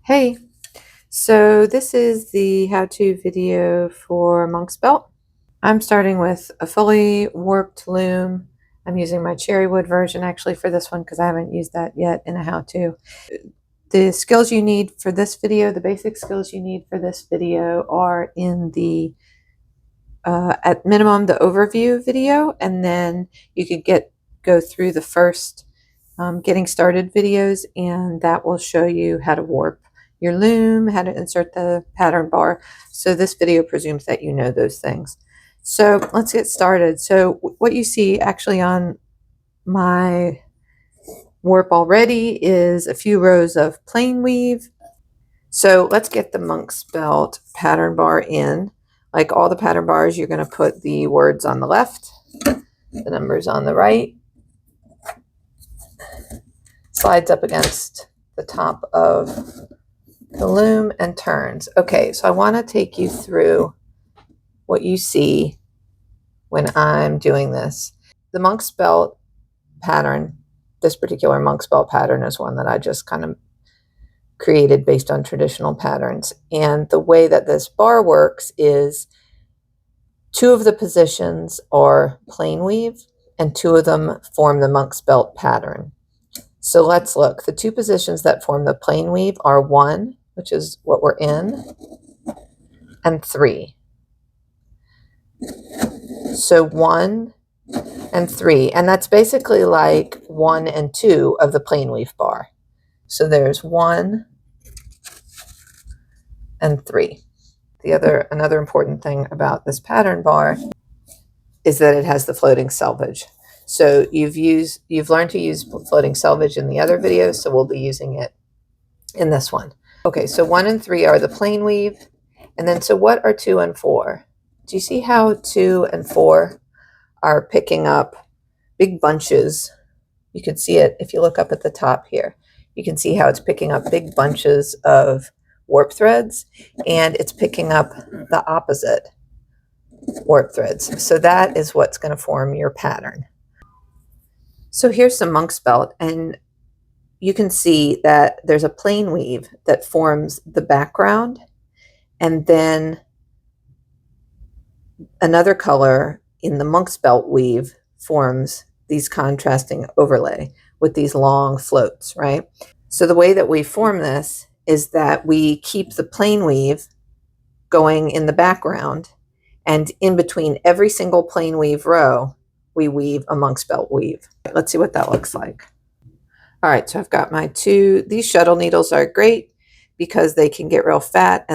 Hey, so this is the how-to video for monk's belt. I'm starting with a fully warped loom. I'm using my cherry wood version actually for this one because I haven't used that yet in a how-to. The skills you need for this video, the basic skills you need for this video are in the, at minimum, the overview video, and then you could go through the first getting started videos, and that will show you how to warp your loom, how to insert the pattern bar. So this video presumes that you know those things. So let's get started. So what you see actually on my warp already is a few rows of plain weave. So let's get the monk's belt pattern bar in. Like all the pattern bars, you're going to put the words on the left, the numbers on the right, slides up against the top of the loom and turns. Okay, so I want to take you through what you see when I'm doing this. The monk's belt pattern, this particular monk's belt pattern is one that I just kind of created based on traditional patterns. And the way that this bar works is 2 of the positions are plain weave and 2 of them form the monk's belt pattern. So let's look. The 2 positions that form the plain weave are 1, which is what we're in, and 3. So 1 and 3, and that's basically like 1 and 2 of the plain weave bar. So there's 1 and 3. Another important thing about this pattern bar is that it has the floating selvage. So you've learned to use floating selvage in the other videos, so we'll be using it in this one. Okay, so 1 and 3 are the plain weave, and then so what are 2 and 4? Do you see how 2 and 4 are picking up big bunches? You can see it if you look up at the top here. You can see how it's picking up big bunches of warp threads, and it's picking up the opposite warp threads. So that is what's going to form your pattern. So here's some monk's belt, and you can see that there's a plain weave that forms the background, and then another color in the monk's belt weave forms these contrasting overlay with these long floats, right? So the way that we form this is that we keep the plain weave going in the background, and in between every single plain weave row, we weave a monk's belt weave. Let's see what that looks like. All right, so I've got my 2. These shuttle needles are great because they can get real fat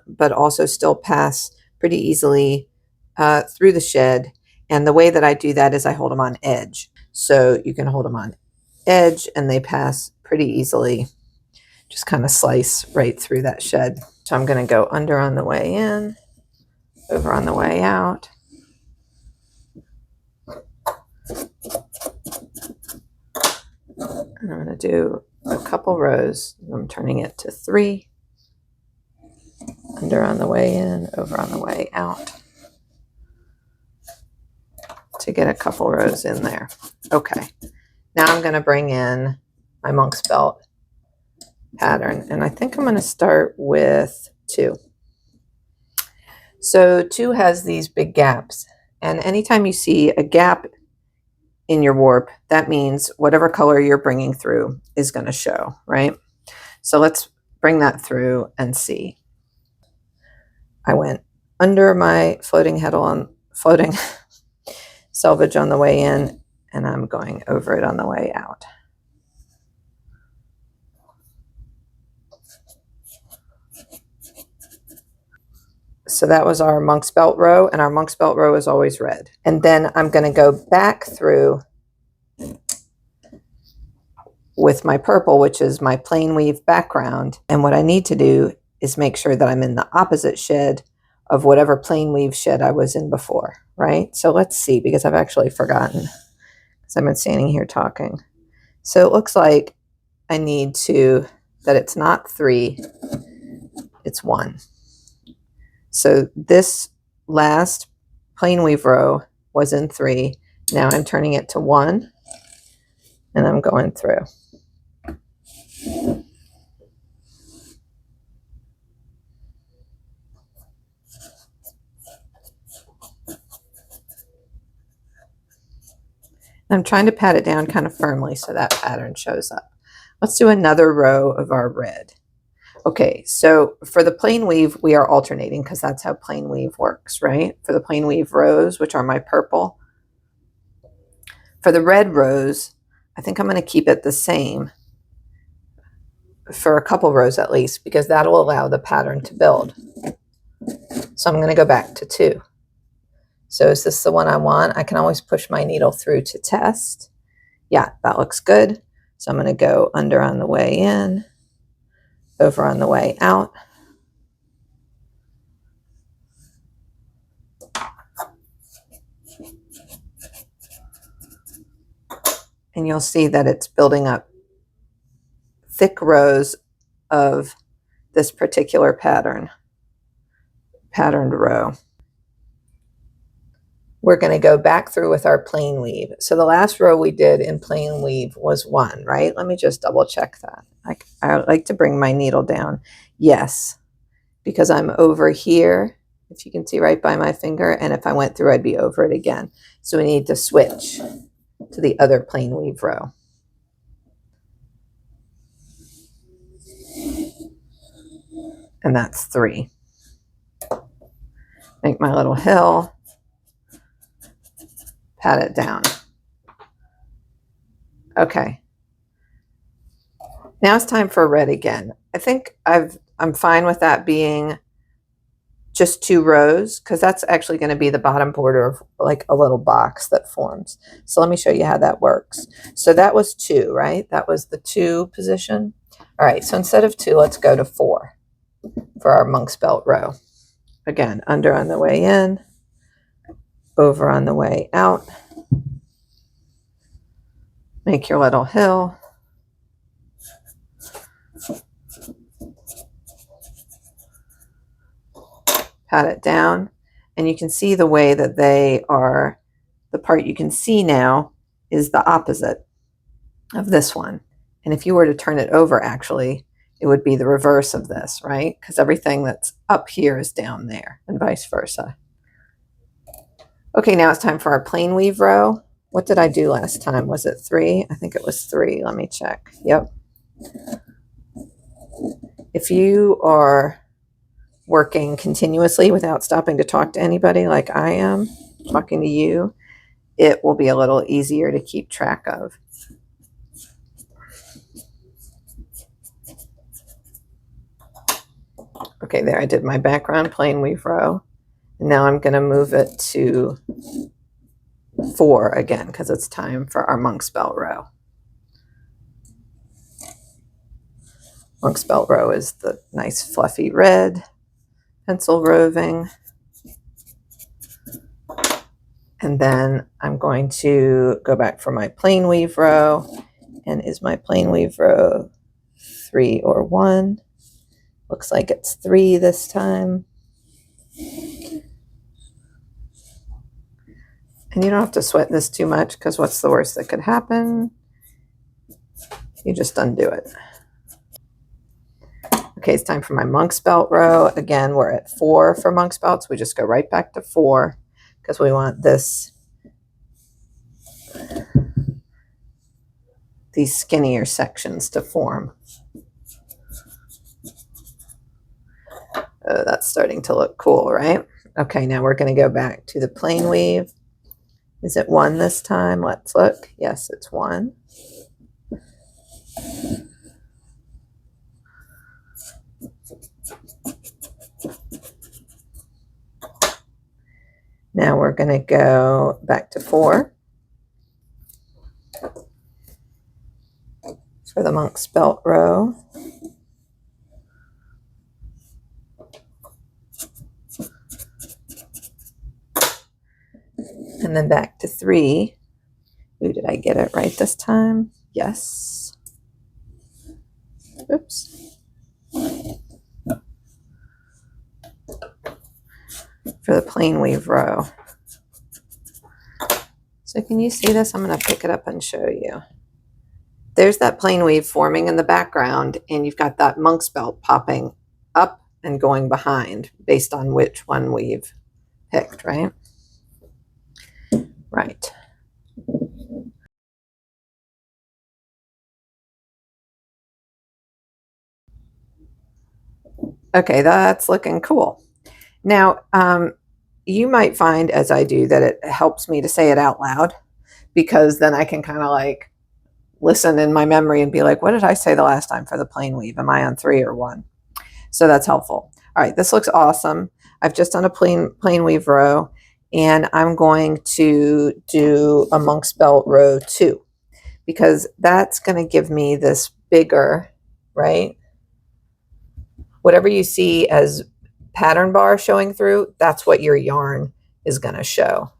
but also still pass pretty easily through the shed. And the way that I do that is I hold them on edge. So you can hold them on edge and they pass pretty easily, just kind of slice right through that shed. So I'm going to go under on the way in, over on the way out. And I'm going to do a couple rows. I'm turning it to 3. Under on the way in, over on the way out, to get a couple rows in there. Okay, now I'm going to bring in my monk's belt pattern, and I think I'm going to start with 2. So 2 has these big gaps, and anytime you see a gap in your warp, that means whatever color you're bringing through is going to show, right? So let's bring that through and see. I went under my floating selvage on the way in, and I'm going over it on the way out. So that was our monk's belt row, and our monk's belt row is always red. And then I'm going to go back through with my purple, which is my plain weave background. And what I need to do is make sure that I'm in the opposite shed of whatever plain weave shed I was in before, right? So let's see, because I've actually forgotten because I've been standing here talking. So it looks like I need that it's not 3, it's 1. So this last plain weave row was in 3. Now I'm turning it to 1, and I'm going through. I'm trying to pat it down kind of firmly so that pattern shows up. Let's do another row of our red. Okay, so for the plain weave, we are alternating because that's how plain weave works, right? For the plain weave rows, which are my purple. For the red rows, I think I'm going to keep it the same for a couple rows at least, because that'll allow the pattern to build. So I'm going to go back to 2. So is this the one I want? I can always push my needle through to test. Yeah, that looks good. So I'm going to go under on the way in, over on the way out. And you'll see that it's building up thick rows of this particular patterned row. We're going to go back through with our plain weave. So the last row we did in plain weave was 1, right? Let me just double check that. I like to bring my needle down. Yes, because I'm over here, if you can see right by my finger, and if I went through, I'd be over it again. So we need to switch to the other plain weave row. And that's 3. Make my little hill, pat it down. Okay. Now it's time for red again. I think I'm fine with that being just 2 rows, because that's actually going to be the bottom border of like a little box that forms. So let me show you how that works. So that was 2, right? That was the 2 position. All right, so instead of 2, let's go to 4 for our monk's belt row. Again, under on the way in, over on the way out. Make your little hill. Pat it down, and you can see the way that they are, the part you can see now is the opposite of this one. And if you were to turn it over, actually, it would be the reverse of this, right? Because everything that's up here is down there, and vice versa. Okay, now it's time for our plain weave row. What did I do last time? Was it 3? I think it was 3. Let me check. Yep. If you are working continuously without stopping to talk to anybody like I am, talking to you, it will be a little easier to keep track of. Okay, there I did my background plain weave row. And now I'm going to move it to 4 again, because it's time for our monk's belt row. Monk's belt row is the nice fluffy red pencil roving. And then I'm going to go back for my plain weave row. And is my plain weave row 3 or 1? Looks like it's 3 this time. And you don't have to sweat this too much, because what's the worst that could happen? You just undo it. Okay, it's time for my monk's belt row. Again, we're at 4 for monk's belts. We just go right back to 4 because we want these skinnier sections to form. Oh, that's starting to look cool, right? Okay, now we're going to go back to the plain weave. Is it 1 this time? Let's look. Yes, it's 1. Now we're going to go back to 4 for the monk's belt row. And then back to 3. Ooh, did I get it right this time? Yes. Oops. For the plain weave row. So can you see this? I'm going to pick it up and show you. There's that plain weave forming in the background, and you've got that monk's belt popping up and going behind based on which one we've picked, right? Right. Okay, that's looking cool. Now, you might find, as I do, that it helps me to say it out loud, because then I can kind of like listen in my memory and be like, what did I say the last time for the plain weave? Am I on 3 or 1? So that's helpful. All right, this looks awesome. I've just done a plain weave row, and I'm going to do a monk's belt row 2, because that's going to give me this bigger, right? Whatever you see as pattern bar showing through, that's what your yarn is going to show.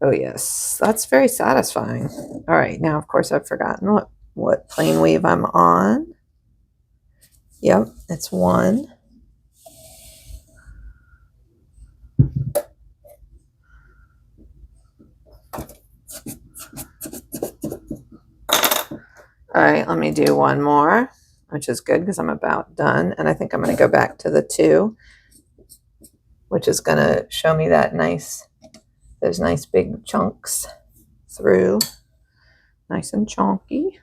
Oh yes, that's very satisfying. All right, now of course I've forgotten what plain weave I'm on. Yep, it's 1. All right, let me do 1 more, which is good because I'm about done. And I think I'm going to go back to the 2, which is going to show me that those nice big chunks through, nice and chunky.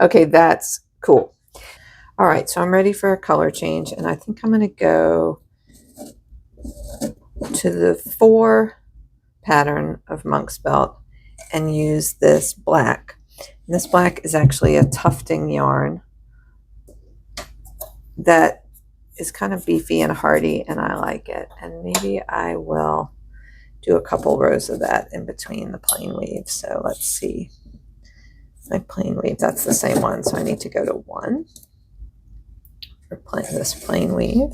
Okay, that's cool. All right, so I'm ready for a color change, and I think I'm going to go to the 4 pattern of monk's belt and use this black. And this black is actually a tufting yarn that is kind of beefy and hardy, and I like it. And maybe I will do a couple rows of that in between the plain weave. So let's see. My plain weave, that's the same one, so I need to go to 1 for this plain weave.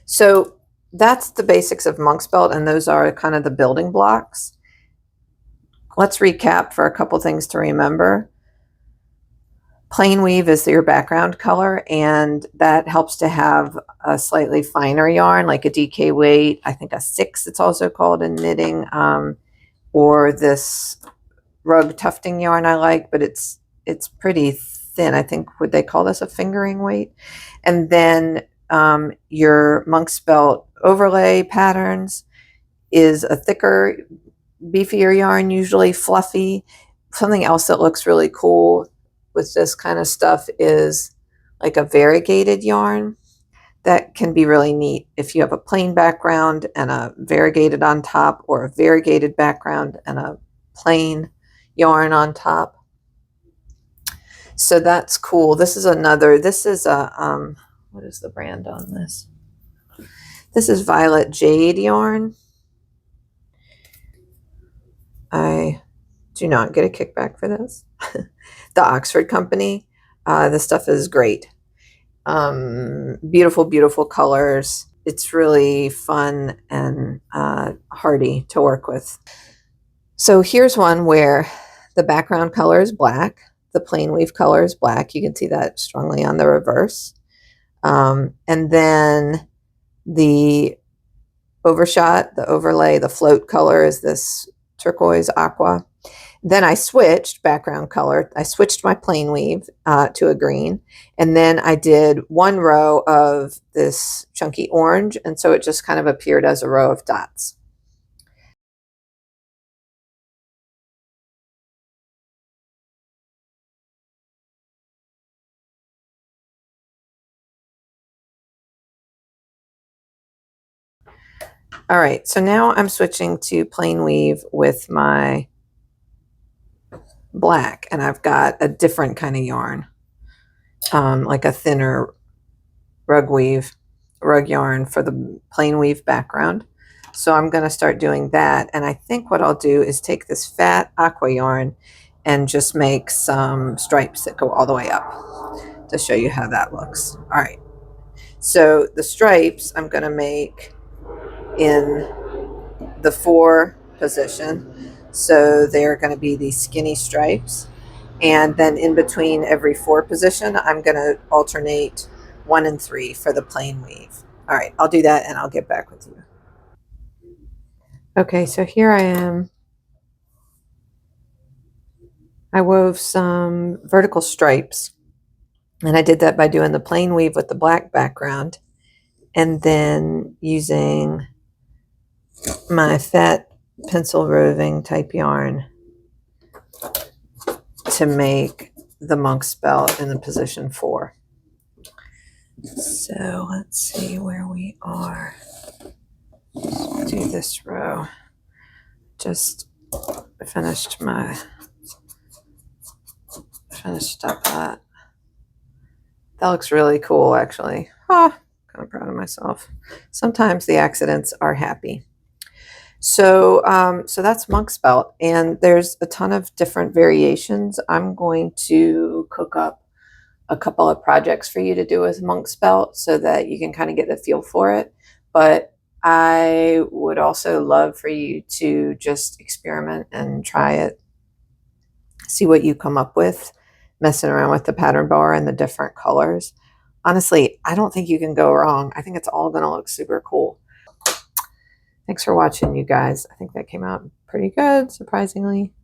So that's the basics of monk's belt, and those are kind of the building blocks. Let's recap for a couple things to remember. Plain weave is your background color, and that helps to have a slightly finer yarn, like a DK weight, I think a 6 it's also called in knitting, or this rug tufting yarn I like, but it's pretty thin. I think, would they call this a fingering weight? And then your monk's belt overlay patterns is a thicker, beefier yarn, usually fluffy. Something else that looks really cool with this kind of stuff is like a variegated yarn. That can be really neat if you have a plain background and a variegated on top, or a variegated background and a plain yarn on top. So that's cool. This is a what is the brand on this? This is Violet Jade yarn. I do not get a kickback for this. The Oxford company. This stuff is great. Beautiful, beautiful colors. It's really fun and hardy to work with. So here's one where the background color is black. The plain weave color is black. You can see that strongly on the reverse. And then the overshot, the overlay, the float color is this turquoise aqua. Then I switched background color. I switched my plain weave to a green. And then I did 1 row of this chunky orange. And so it just kind of appeared as a row of dots. All right, so now I'm switching to plain weave with my black, and I've got a different kind of yarn, like a thinner rug yarn for the plain weave background. So I'm going to start doing that, and I think what I'll do is take this fat aqua yarn and just make some stripes that go all the way up to show you how that looks. All right, so the stripes I'm going to make in the 4 position. So they're going to be these skinny stripes. And then in between every 4 position, I'm going to alternate 1 and 3 for the plain weave. All right, I'll do that and I'll get back with you. Okay, so here I am I wove some vertical stripes, and I did that by doing the plain weave with the black background and then using my fat pencil roving type yarn to make the monk's belt in the position 4. So let's see where we are. Let's do this row. Just finished up that. That looks really cool, actually. Oh, kind of proud of myself. Sometimes the accidents are happy. So, so that's monk's belt, and there's a ton of different variations. I'm going to cook up a couple of projects for you to do with monk's belt so that you can kind of get the feel for it. But I would also love for you to just experiment and try it, see what you come up with, messing around with the pattern bar and the different colors. Honestly, I don't think you can go wrong. I think it's all going to look super cool. Thanks for watching, you guys. I think that came out pretty good, surprisingly.